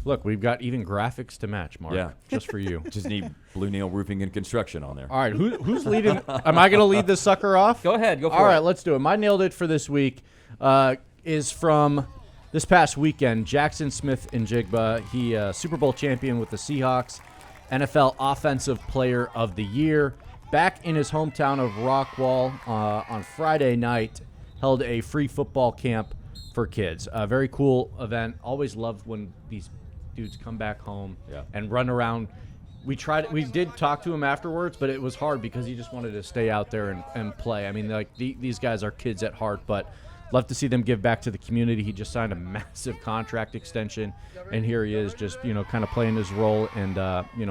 Look, we've got even graphics to match, Mark. Yeah. Just for you. Just need Blue Nail Roofing and Construction on there. All right, who's leading? Am I going to lead this sucker off? Go ahead. Go for it. All right, let's do it. My nailed it for this week is from this past weekend. Jaxon Smith-Njigba. He Super Bowl champion with the Seahawks, NFL Offensive Player of the Year. Back in his hometown of Rockwall on Friday night, held a free football camp for kids. A very cool event. Always loved when these dudes come back home and run around. We did talk to him afterwards, but it was hard because he just wanted to stay out there and play. I mean, like these guys are kids at heart, but love to see them give back to the community. He just signed a massive contract extension, and here he is just, kind of playing his role and,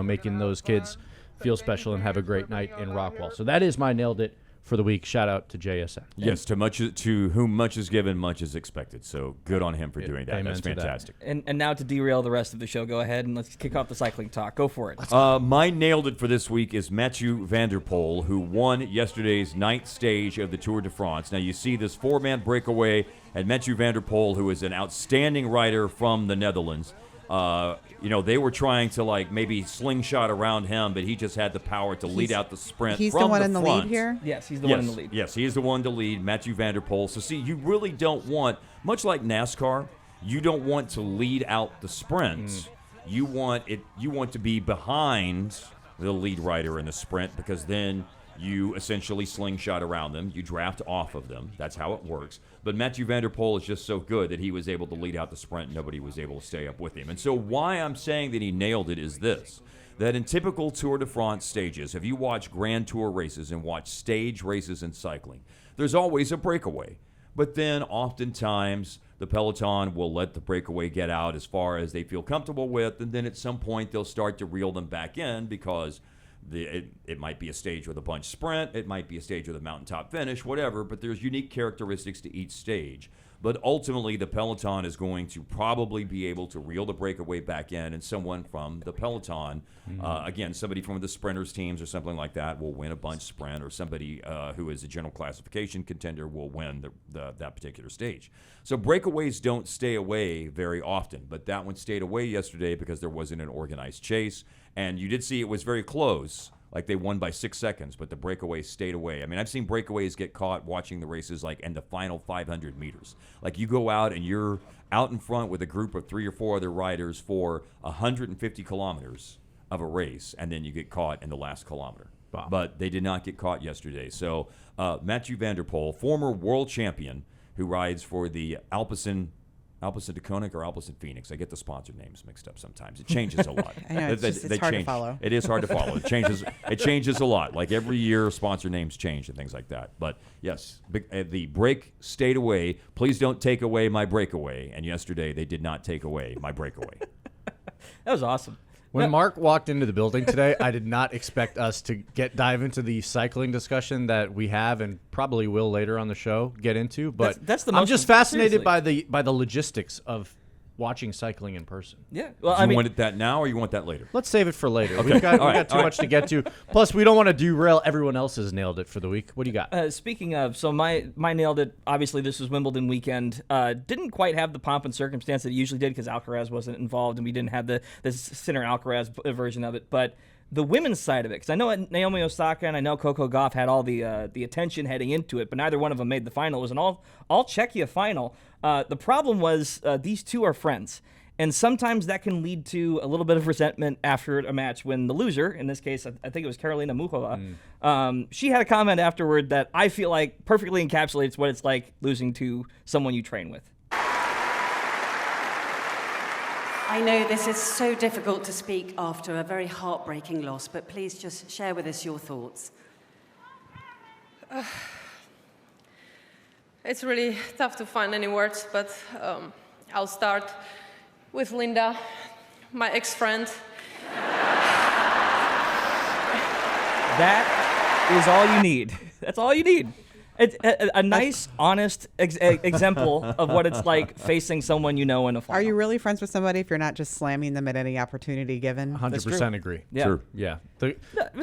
making those kids feel special and have a great night in Rockwall. So that is my nailed it for the week. Shout out to JSN. Yes, to whom much is given, much is expected. So good on him for doing that. That's fantastic. And now to derail the rest of the show, go ahead and let's kick off the cycling talk. Go for it. My nailed it for this week is Mathieu van der Poel, who won yesterday's 9th stage of the Tour de France. Now you see this 4-man breakaway, and Mathieu van der Poel, who is an outstanding rider from the Netherlands. They were trying to maybe slingshot around him, but he just had the power to lead out the sprint. He's from the one in the front. lead here? Yes, he's the one in the lead. Yes, he is the one to lead, Mathieu van der Poel. So see, you really don't want, much like NASCAR, you don't want to lead out the sprints. You want to be behind the lead rider in the sprint, because then you essentially slingshot around them. You draft off of them. That's how it works. But Mathieu van der Poel is just so good that he was able to lead out the sprint. Nobody was able to stay up with him. And so why I'm saying that he nailed it is this, that in typical Tour de France stages, if you watch Grand Tour races and watch stage races in cycling, there's always a breakaway. But then oftentimes the peloton will let the breakaway get out as far as they feel comfortable with, and then at some point they'll start to reel them back in because it might be a stage with a bunch sprint, it might be a stage with a mountaintop finish, whatever, but there's unique characteristics to each stage. But ultimately, the peloton is going to probably be able to reel the breakaway back in, and someone from the peloton, again, somebody from the sprinters teams or something like that, will win a bunch sprint, or somebody who is a general classification contender will win that particular stage. So breakaways don't stay away very often, but that one stayed away yesterday because there wasn't an organized chase, and you did see it was very close. Like they won by 6 seconds, but the breakaway stayed away. I mean, I've seen breakaways get caught watching the races in the final 500 meters. Like you go out and you're out in front with a group of 3 or 4 other riders for 150 kilometers of a race, and then you get caught in the last kilometer. Wow. But they did not get caught yesterday. So Mathieu van der Poel, former world champion who rides for the Alpecin Deconic or Alpecin Phoenix. I get the sponsor names mixed up sometimes. It changes a lot. I know, it's hard to follow. It is hard to follow. It changes a lot. Like every year, sponsor names change and things like that. But yes, the break stayed away. Please don't take away my breakaway. And yesterday, they did not take away my breakaway. That was awesome. When Mark walked into the building today, I did not expect us to dive into the cycling discussion that we have and probably will later on the show get into. But I'm just fascinated by the logistics of watching cycling in person. Yeah. Well, you want that now or you want that later? Let's save it for later. Okay. We've got too much to get to. Plus, we don't want to derail everyone else's nailed it for the week. What do you got? Speaking of, so my nailed it, obviously this was Wimbledon weekend. Didn't quite have the pomp and circumstance that it usually did because Alcaraz wasn't involved and we didn't have the Sinner Alcaraz version of it. But the women's side of it, because I know Naomi Osaka and I know Coco Gauff had all the attention heading into it, but neither one of them made the final. It was an all Czechia final. The problem was these two are friends, and sometimes that can lead to a little bit of resentment after a match when the loser, in this case, I think it was Karolina Muchova, she had a comment afterward that I feel like perfectly encapsulates what it's like losing to someone you train with. I know this is so difficult to speak after a very heartbreaking loss, but please just share with us your thoughts. It's really tough to find any words, but I'll start with Linda, my ex-friend. That is all you need. That's all you need. It's a nice, honest example of what it's like facing someone you know in a final. Are you really friends with somebody if you're not just slamming them at any opportunity given? 100% agree. Yeah. True. Yeah. But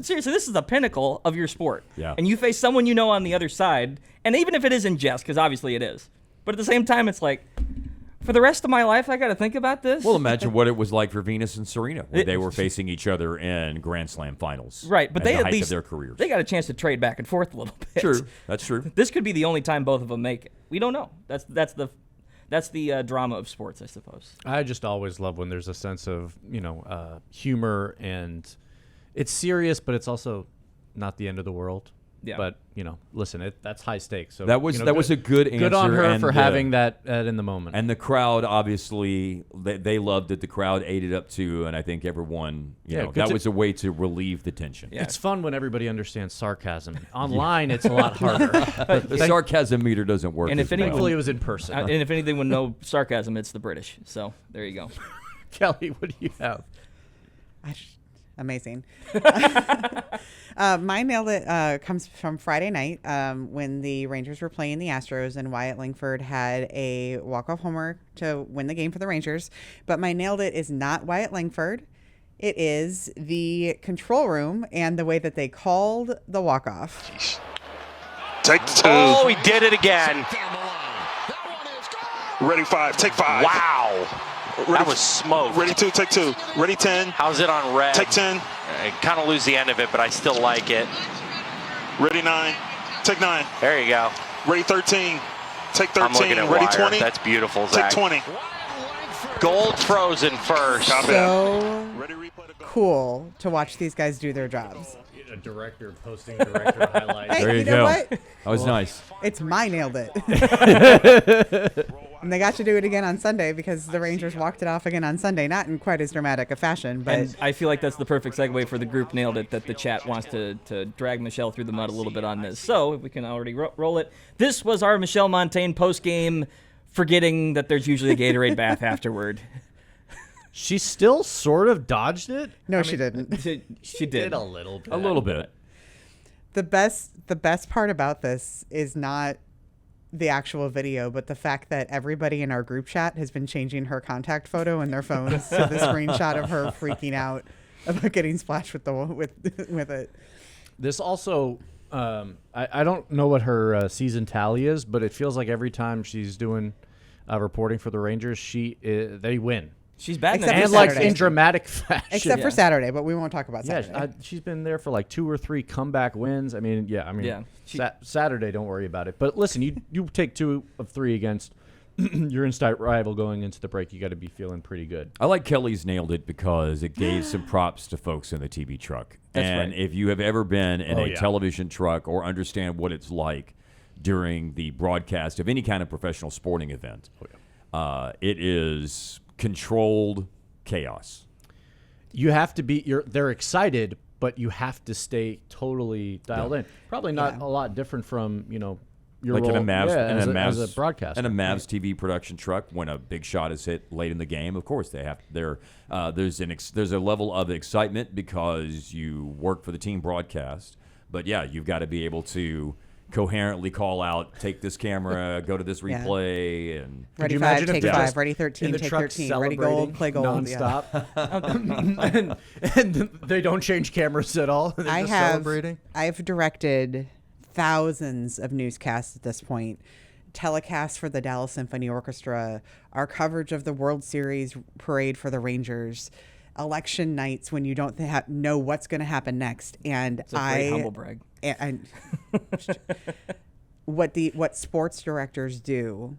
seriously, this is the pinnacle of your sport. Yeah. And you face someone you know on the other side, and even if it is in jest, because obviously it is, but at the same time, it's like, For the rest of my life, I got to think about this. Well, imagine what it was like for Venus and Serena when they were facing each other in Grand Slam finals. Right, but they the at height least of their careers. they got a chance to trade back and forth a little bit. True, that's true. This could be the only time both of them make it. We don't know. That's the drama of sports, I suppose. I just always love when there's a sense of humor, and it's serious, but it's also not the end of the world. Yeah. But listen, that's high stakes. So That was a good answer. Good on her and for having that in the moment. And the crowd, obviously, they loved it. The crowd ate it up too, and I think everyone, that was a way to relieve the tension. Yeah. It's fun when everybody understands sarcasm. Online, it's a lot harder. The sarcasm meter doesn't work. And if anyone- Thankfully, it was in person. And if anything would know sarcasm, it's the British. So there you go. Kelly, what do you have? Amazing. My nailed it comes from Friday night when the Rangers were playing the Astros and Wyatt Langford had a walk-off homer to win the game for the Rangers. But my nailed it is not Wyatt Langford. It is the control room and the way that they called the walk-off. Take 2. Oh, he did it again. Ready 5. Take 5. Wow. That was smoked. Ready 2. Take 2. Ready 10. How's it on red? Take 10. I kind of lose the end of it, but I still like it. Ready 9. Take 9. There you go. Ready 13. Take 13. I'm looking at Ready wire. 20. That's beautiful, Take Zach. 20. Gold frozen first. Copy So Ready replay to go. cool to watch these guys do their jobs. A director posting director highlights. Hey, There you know go. what? That was nice. It's my nailed it. And they got to do it again on Sunday because the Rangers walked it off again on Sunday, not in quite as dramatic a fashion, but And I feel like that's the perfect segue for the group nailed it that the chat wants to drag Michelle through the mud a little bit on this. So if we can already roll it. This was our Michelle Montaigne post-game, forgetting that there's usually a Gatorade bath afterward. She still sort of dodged it. no, she didn't. She did. a little bit. A little bit. The best part about this is not the actual video, but the fact that everybody in our group chat has been changing her contact photo in their phones to the screenshot of her freaking out about getting splashed with it. This also, I don't know what her season tally is, but it feels like every time she's doing reporting for the Rangers, they win. She's batting Except an for And like Saturday. in dramatic fashion. Except for Saturday, but we won't talk about Yeah, Saturday. she's been there for like 2 or 3 comeback wins. Yeah. Saturday, don't worry about it. But listen, you take 2 of 3 against your in-state rival going into the break. You got to be feeling pretty good. I like Kelly's nailed it because it gave some props to folks in the TV truck. That's and right. if you have ever been in Oh, a yeah. television truck or understand what it's like during the broadcast of any kind of professional sporting event, it is controlled chaos. You have to be. They're excited, but you have to stay totally dialed in. Probably not a lot different from your Like role in a Mavs, as a broadcaster. and a Mavs TV production truck, when a big shot is hit late in the game, of course they have. There's a level of excitement because you work for the team broadcast, but yeah, you've got to be able to coherently call out, take this camera, go to this replay, and Ready you 5, imagine if take they're 5. just Ready in 13, the take truck 13. Ready gold, play gold. nonstop, and they don't change cameras at all. They're just celebrating. I've directed thousands of newscasts at this point. Telecasts for the Dallas Symphony Orchestra, our coverage of the World Series parade for the Rangers, election nights when you don't know what's going to happen next. And It's a great humble brag. and what sports directors do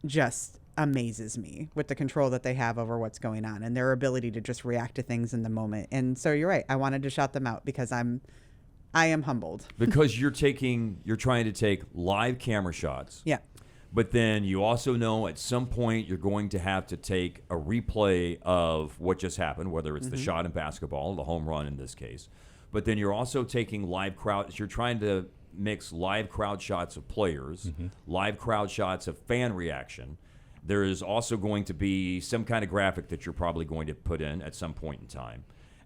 just amazes me with the control that they have over what's going on and their ability to just react to things in the moment. And so you're right. I wanted to shout them out because I am humbled. because you're trying to take live camera shots. Yeah. But then you also know at some point you're going to have to take a replay of what just happened, whether it's the shot in basketball, the home run in this case. But then you're also taking live crowds. You're trying to mix live crowd shots of players, live crowd shots of fan reaction. There is also going to be some kind of graphic that you're probably going to put in at some point in time.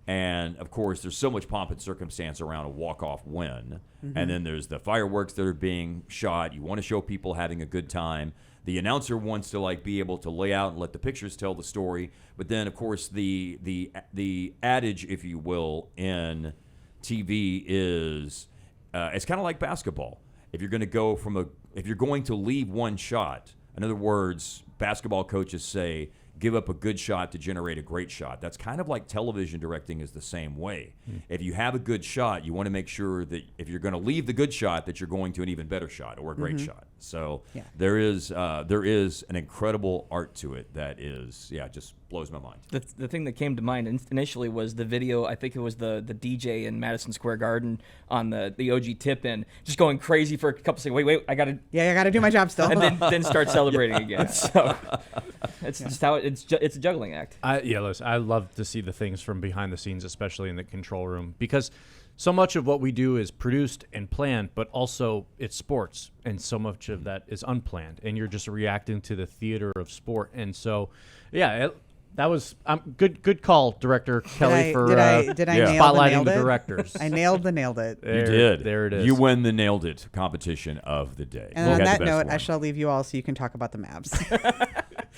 And, of course, there's so much pomp and circumstance around a walk-off win. And then there's the fireworks that are being shot. You want to show people having a good time. The announcer wants to, be able to lay out and let the pictures tell the story. But then, of course, the adage, if you will, in TV is it's kind of like basketball. If you're going to leave one shot In other words, basketball coaches say, give up a good shot to generate a great shot. That's kind of like television directing is the same way. If you have a good shot, you want to make sure that if you're going to leave the good shot, that you're going to an even better shot or a great shot. So there is an incredible art to it that is, just blows my mind. The thing that came to mind initially was the video. I think it was the DJ in Madison Square Garden on the OG tip-in, just going crazy for a couple seconds. Wait, I gotta do my job still, and then start celebrating again. So it's just how it's a juggling act. Listen, I love to see the things from behind the scenes, especially in the control room, because so much of what we do is produced and planned, but also it's sports, and so much of that is unplanned, and you're just reacting to the theater of sport. And so, that was good call, Director Kelly, for did I spotlighting the directors. I nailed it. You did. There it is. You win the Nailed It competition of the day. And on that note, I shall leave you all so you can talk about the Mavs.